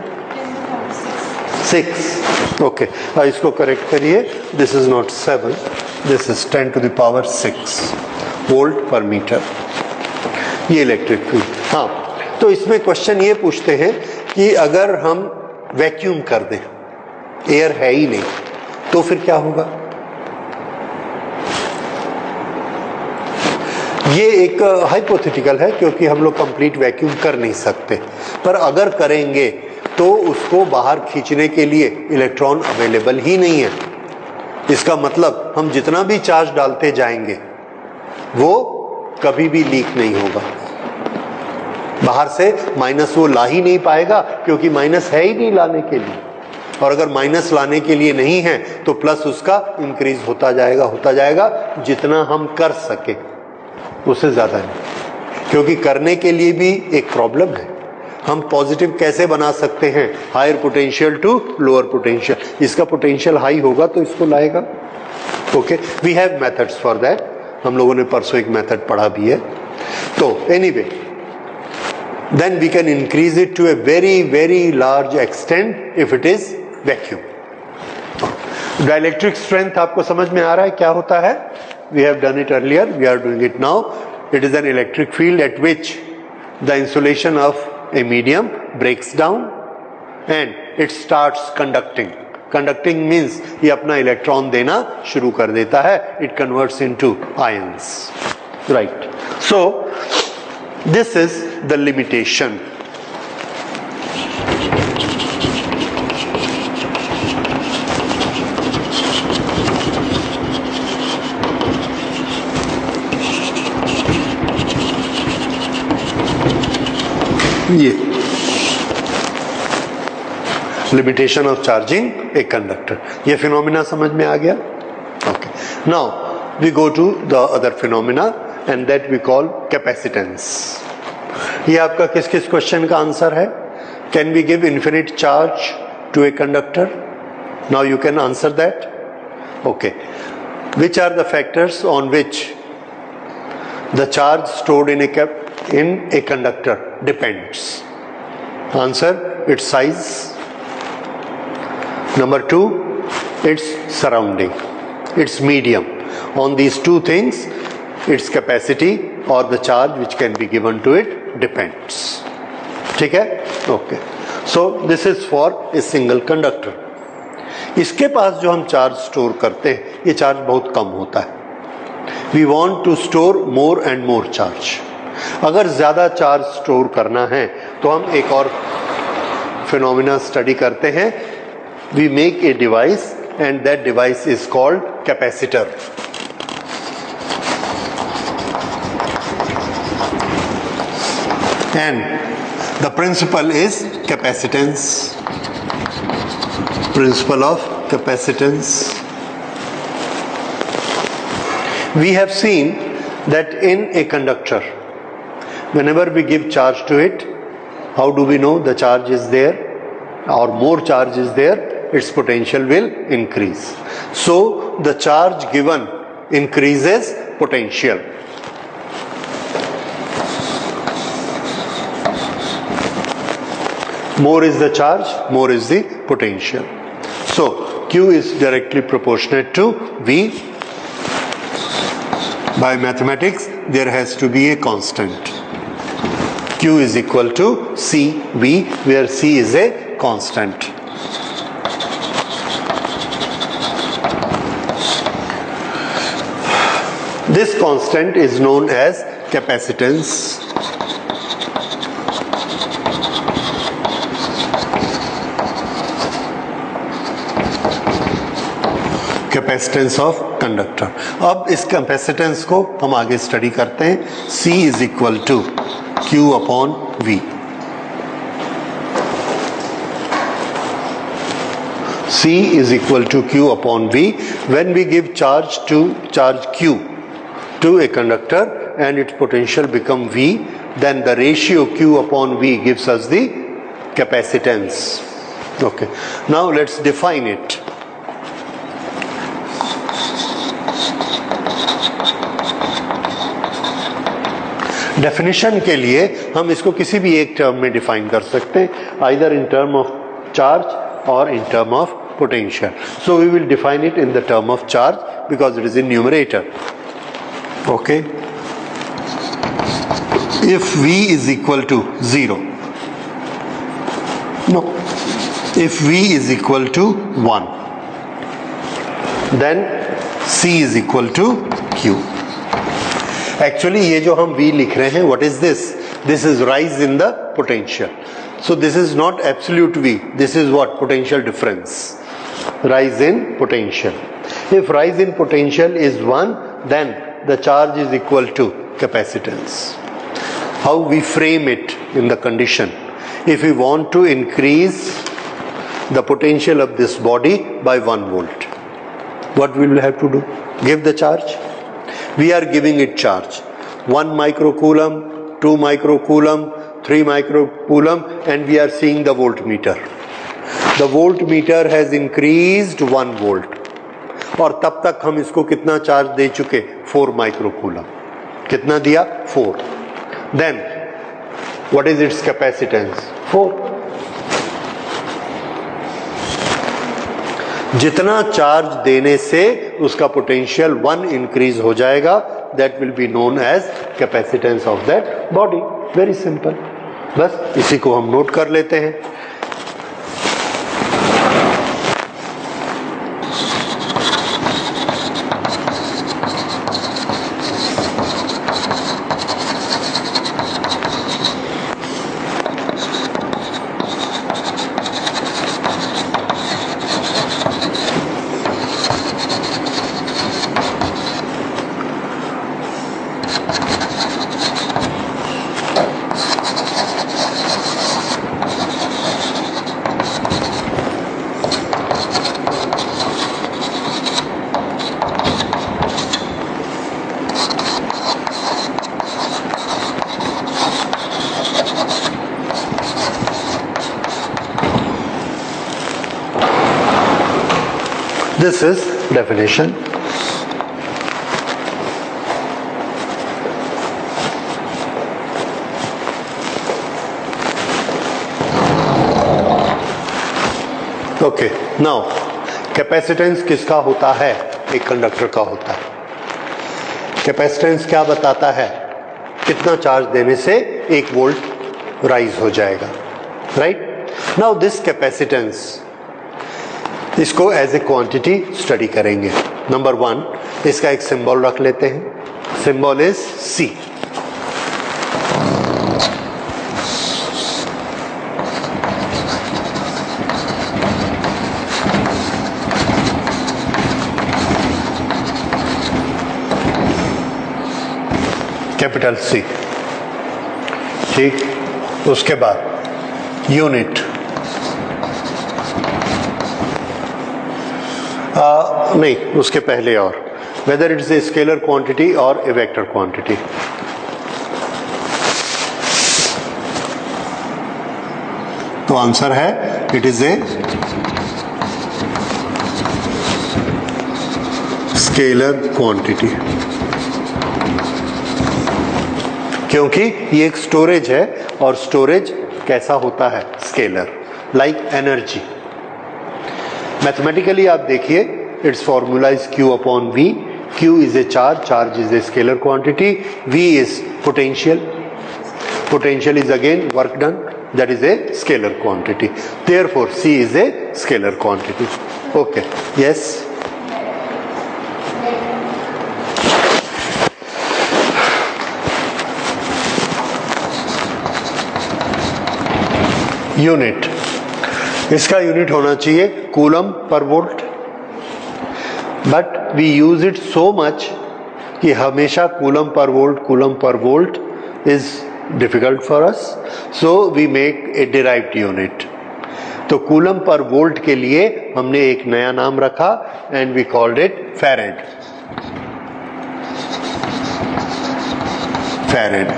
6। ओके, इसको करेक्ट करिए, this is not 7, this is 10 to the power 6 volt पर मीटर, ये इलेक्ट्रिक फील्ड। हाँ, तो इसमें क्वेश्चन ये पूछते हैं कि अगर हम वैक्यूम कर दें, एयर है ही नहीं, तो फिर क्या होगा? ये एक हाइपोथेटिकल है, क्योंकि हम लोग कंप्लीट वैक्यूम कर नहीं सकते, पर अगर करेंगे तो उसको बाहर खींचने के लिए इलेक्ट्रॉन अवेलेबल ही नहीं है। इसका मतलब हम जितना भी चार्ज डालते जाएंगे वो कभी भी लीक नहीं होगा, बाहर से माइनस वो ला ही नहीं पाएगा, क्योंकि माइनस है ही नहीं लाने के लिए, और अगर माइनस लाने के लिए नहीं है तो प्लस उसका इंक्रीज होता जाएगा जितना हम कर सके, उससे ज्यादा नहीं। क्योंकि करने के लिए भी एक प्रॉब्लम है, हम पॉजिटिव कैसे बना सकते हैं? Higher potential to lower potential, इसका पोटेंशियल हाई होगा तो इसको लाएगा। Okay, we have methods for that, हम लोगों ने परसों एक मेथड पढ़ा भी है। तो anyway, then we can increase it to a very very large extent if it is vacuum. Dielectric strength आपको समझ में आ रहा है क्या होता है? We have done it earlier, we are doing it now. It is an electric field at which the insulation of a medium breaks down and it starts conducting. Conducting means ये अपना इलेक्ट्रॉन देना शुरू कर देता है, it converts into ions. Right. So this is the limitation. ये limitation of charging a conductor, ये phenomena समझ में आ गया. Okay, now we go to the other phenomena and that we call capacitance. ये आपका किस किस क्वेश्चन का आंसर है? Can we give infinite charge to a conductor? Now you can answer that. Okay, which are the factors on which the charge stored in a conductor depends? Answer, its size. Number 2, its surrounding, its medium. On these two things, its capacity or the charge which can be given to it depends. ठीक है? Okay. So this is for a single conductor. इसके पास जो हम charge store करते हैं, ये charge बहुत कम होता है. We want to store more and more charge. अगर ज़्यादा चार्ज स्टोर करना है तो हम एक और फिनोमिना स्टडी करते हैं. We make a device and that device is called capacitor. And the principle is capacitance. Principle of capacitance. We have seen that in a conductor, whenever we give charge to it, how do we know the charge is there or more charge is there? Its potential will increase. So the charge given increases potential. More is the charge, more is the potential. So Q is directly proportionate to V. By mathematics, there has to be a constant. Q is equal to CV, where C is a constant. This constant is known as capacitance. Capacitance of conductor. अब इस capacitance को हम आगे study करते हैं. C is equal to Q upon V. C is equal to Q upon V. When we give charge Q to a conductor and its potential become V, then the ratio Q upon V gives us the capacitance. Okay. Now let's define it. Definition के लिए हम इसको किसी भी एक term में define कर सकते हैं, either in term of charge और in term of potential. So we will define it in the term of charge because it is in numerator. Okay, if V is equal to 0, no, if V is equal to 1, then C is equal to Q. Actually ये जो हम V लिख रहे हैं, what is this? This is rise in the potential. So this is not absolute V, this is what? Potential difference. Rise in potential. If rise in potential is 1, then the charge is equal to capacitance. How we frame it in the condition? If we want to increase the potential of this body by 1 volt, what we will have to do? Give the charge. We are giving it charge 1 microcoulomb, 2 microcoulomb, 3 microcoulomb, and we are seeing the voltmeter. The voltmeter has increased 1 volt. और तब तक हम इसको कितना charge दे चुके? 4 microcoulomb. कितना दिया? 4. Then what is its capacitance? 4. जितना चार्ज देने से उसका पोटेंशियल 1 इंक्रीज हो जाएगा, that will be known as capacitance of that body. Very simple. बस इसी को हम नोट कर लेते हैं. This is definition. Okay, now capacitance किसका होता है? एक कंडक्टर का होता है। कैपेसिटेंस क्या बताता है? कितना चार्ज देने से 1 वोल्ट राइज हो जाएगा, राइट? नाउ दिस कैपेसिटेंस, इसको एज ए क्वांटिटी स्टडी करेंगे। नंबर 1, इसका एक सिंबल रख लेते हैं। Symbol is C। Capital C, ठीक। उसके बाद यूनिट, नहीं, उसके पहले और, whether it's a scalar quantity और ए वेक्टर क्वांटिटी। तो आंसर है it is a scalar quantity, क्योंकि ये एक स्टोरेज है और स्टोरेज कैसा होता है? Scalar, like energy. मैथमेटिकली आप देखिए, its formula is Q upon V। Q is a charge, charge is a scalar quantity, V is potential, potential is again work done, that is a scalar quantity. Therefore C is a scalar quantity. Okay, yes. Unit, इसका unit होना चाहिए coulomb per volt, but we use it so much कि हमेशा coulomb per volt is difficult for us, so we make a derived unit. तो coulomb per volt के लिए हमने एक नया नाम रखा and we called it farad. Farad,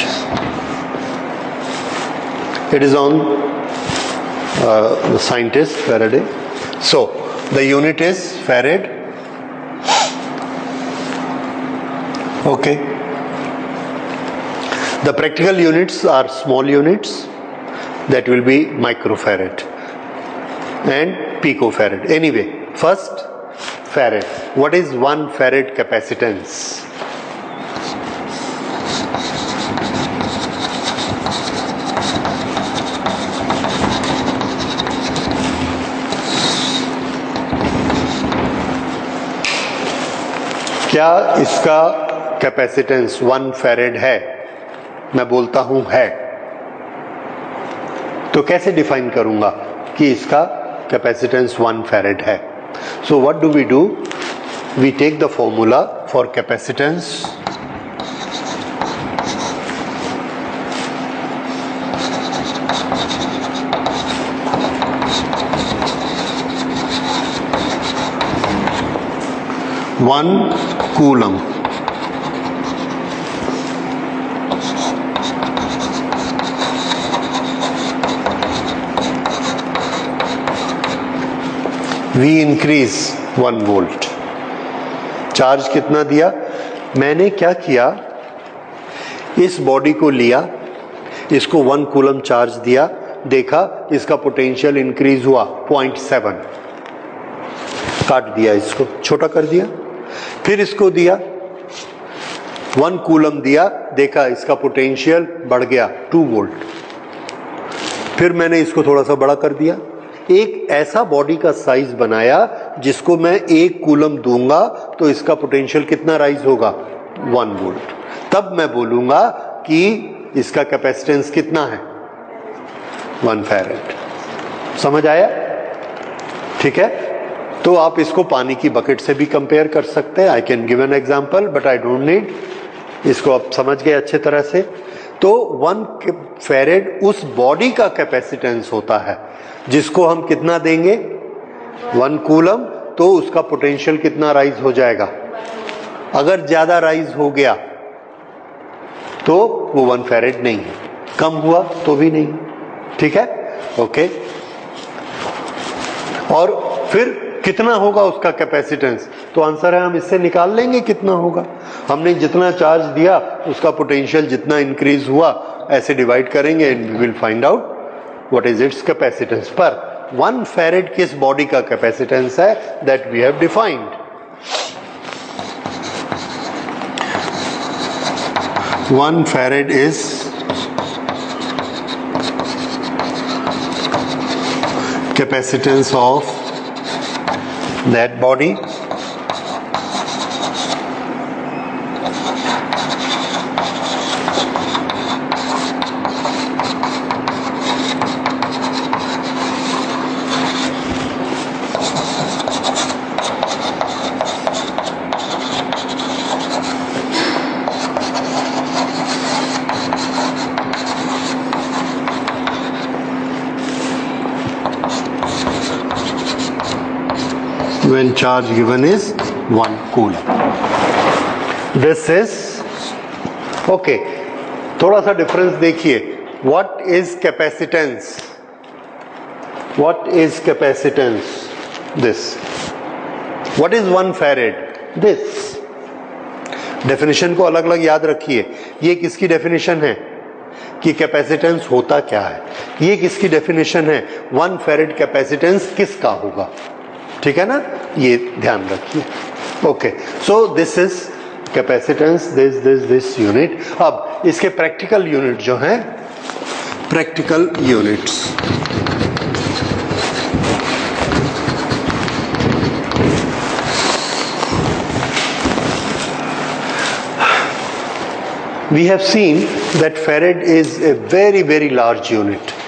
it is on the scientist Faraday. So the unit is farad. Okay, the practical units are small units, that will be microfarad and picofarad. Anyway, first farad. What is 1 farad capacitance? क्या इसका capacitance 1 farad है? मैं बोलता हूं है, तो कैसे define करूंगा कि इसका कैपेसिटेंस 1 फैरेड है? So what do we do? We take the formula for capacitance, one coulomb V increase 1 volt. Charge कितना दिया? मैंने क्या किया, इस बॉडी को लिया, इसको 1 कूलम चार्ज दिया, देखा इसका पोटेंशियल इंक्रीज हुआ 0.7, काट दिया, इसको छोटा कर दिया। फिर इसको दिया 1 कूलम दिया, देखा इसका पोटेंशियल बढ़ गया 2 वोल्ट। फिर मैंने इसको थोड़ा सा बड़ा कर दिया, एक ऐसा बॉडी का साइज बनाया जिसको मैं 1 कूलम दूंगा तो इसका पोटेंशियल कितना राइज होगा? 1 वोल्ट। तब मैं बोलूंगा कि इसका कैपेसिटेंस कितना है? 1 फैरेड। समझ आया? ठीक है। तो आप इसको पानी की बकेट से भी कंपेयर कर सकते हैं। I can give an example but I don't need, इसको आप समझ गए अच्छे तरह से। तो 1 फैरेड उस बॉडी का कैपेसिटेंस होता है जिसको हम कितना देंगे? 1 कूलम, तो उसका पोटेंशियल कितना राइज हो जाएगा? अगर ज्यादा राइज हो गया तो वो 1 फैरेड नहीं है, कम हुआ तो भी नहीं। ठीक है, ओके। और फिर कितना होगा उसका कैपेसिटेंस, तो आंसर है हम इससे निकाल लेंगे कितना होगा। हमने जितना चार्ज दिया उसका पोटेंशियल जितना इंक्रीज हुआ ऐसे डिवाइड करेंगे and we will find out what is its capacitance. पर 1 फैरेड किस बॉडी का कैपेसिटेंस है that we have defined. 1 farad is capacitance of that body when charge given is 1 coulomb. This is okay. थोड़ा सा difference देखिए. What is capacitance? What is capacitance? This. What is 1 farad? This. Definition को अलग अलग याद रखिए. ये किसकी डेफिनेशन है कि कैपेसिटेंस होता क्या है. ये किसकी डेफिनेशन है 1 फैरेड कैपेसिटेंस किसका होगा. ठीक है ना, ये ध्यान रखिए. Okay, so this is capacitance, this unit. अब इसके प्रैक्टिकल यूनिट जो हैं, practical units. We have seen that farad is a very very large unit.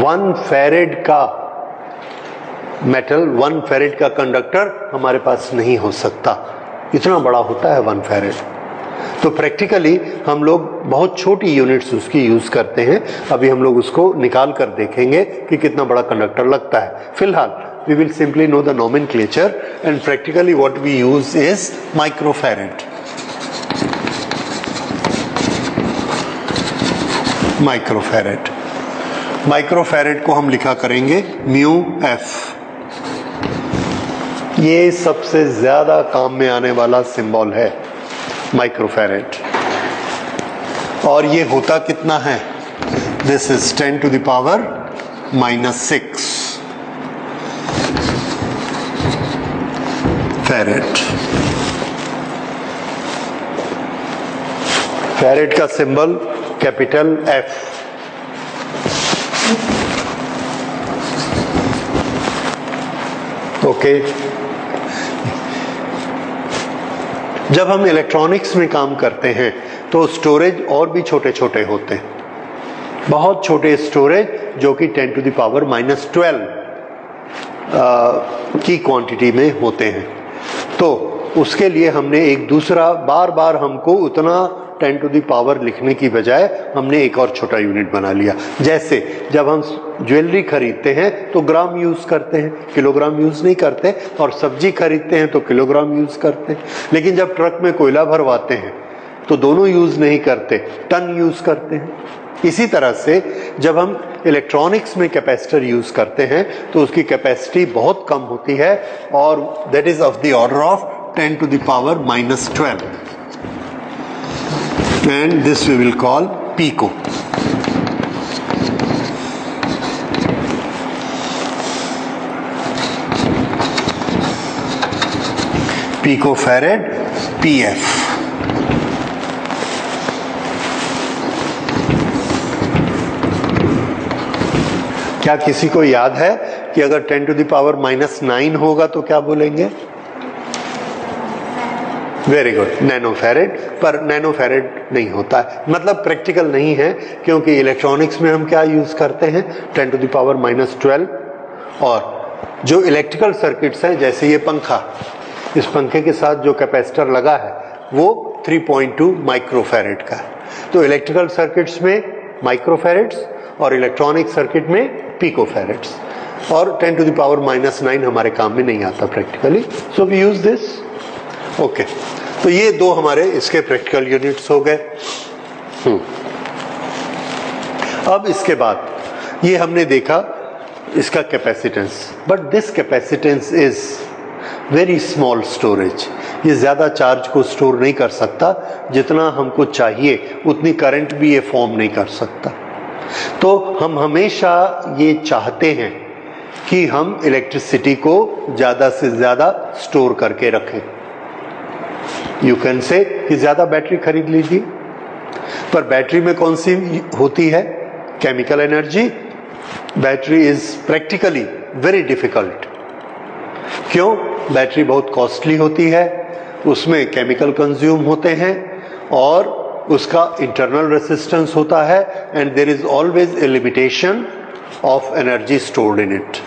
1 farad का मेटल, 1 फैरेड का कंडक्टर हमारे पास नहीं हो सकता. इतना बड़ा होता है 1 फैरेड. तो प्रैक्टिकली हम लोग बहुत छोटी यूनिट्स उसकी यूज करते हैं. अभी हम लोग उसको निकाल कर देखेंगे कि कितना बड़ा कंडक्टर लगता है. फिलहाल we will simply know the nomenclature and practically what we use is microfarad. Microfarad. Microfarad को हम लिखा करेंगे म्यू एफ. ये सबसे ज्यादा काम में आने वाला सिंबल है माइक्रोफैरेड. और ये होता कितना है, this is 10 to the power -6 farad. Farad का सिंबल कैपिटल एफ. ओके, जब हम इलेक्ट्रॉनिक्स में काम करते हैं तो स्टोरेज और भी छोटे छोटे होते हैं. बहुत छोटे स्टोरेज जो कि 10 to the power -12 की क्वांटिटी में होते हैं. तो उसके लिए हमने एक दूसरा, बार बार हमको उतना 10 to the power लिखने की बजाय हमने एक और छोटा यूनिट बना लिया. जैसे जब हम ज्वेलरी खरीदते हैं तो ग्राम यूज करते हैं, किलोग्राम यूज नहीं करते. और सब्जी खरीदते हैं तो किलोग्राम यूज करते हैं. लेकिन जब ट्रक में कोयला भरवाते हैं तो दोनों यूज नहीं करते, टन यूज करते हैं. इसी तरह से जब हम इलेक्ट्रॉनिक्स में कैपेसिटर यूज करते हैं तो उसकी कैपेसिटी बहुत कम होती है और that is of the order of 10 to the power -12. And this we will call pico. Picofarad, PF. क्या किसी को याद है कि अगर 10 to the power -9 होगा तो क्या बोलेंगे? Very good, nanofarad. पर नैनोफैरेड नहीं होता है, मतलब प्रैक्टिकल नहीं है, क्योंकि इलेक्ट्रॉनिक्स में हम क्या यूज करते हैं 10 to the power -12. और जो इलेक्ट्रिकल सर्किट्स हैं, जैसे ये पंखा, इस पंखे के साथ जो कैपेसिटर लगा है वो 3.2 माइक्रोफैरेड का है. तो इलेक्ट्रिकल सर्किट्स में माइक्रोफैरेड्स और इलेक्ट्रॉनिक सर्किट में पिकोफैरेड्स. और 10 to the power -9 हमारे काम में नहीं आता practically, so we use this. Okay, तो ये दो हमारे इसके प्रैक्टिकल यूनिट्स हो गए. अब इसके बाद ये हमने देखा इसका capacitance, but this capacitance is very small storage. ये ज़्यादा चार्ज को स्टोर नहीं कर सकता, जितना हमको चाहिए उतनी करंट भी ये फॉर्म नहीं कर सकता। तो हम हमेशा ये चाहते हैं कि हम इलेक्ट्रिसिटी को ज़्यादा से ज़्यादा स्टोर करके रखें। यू कैन से कि ज़्यादा बैटरी खरीद लीजिए, पर बैटरी में कौन सी होती है? Chemical energy. Battery is practically very difficult. क्यों? बैटरी बहुत कॉस्टली होती है, उसमें केमिकल कंज्यूम होते हैं और उसका इंटरनल रेसिस्टेंस होता है, and there is always a limitation of energy stored in it.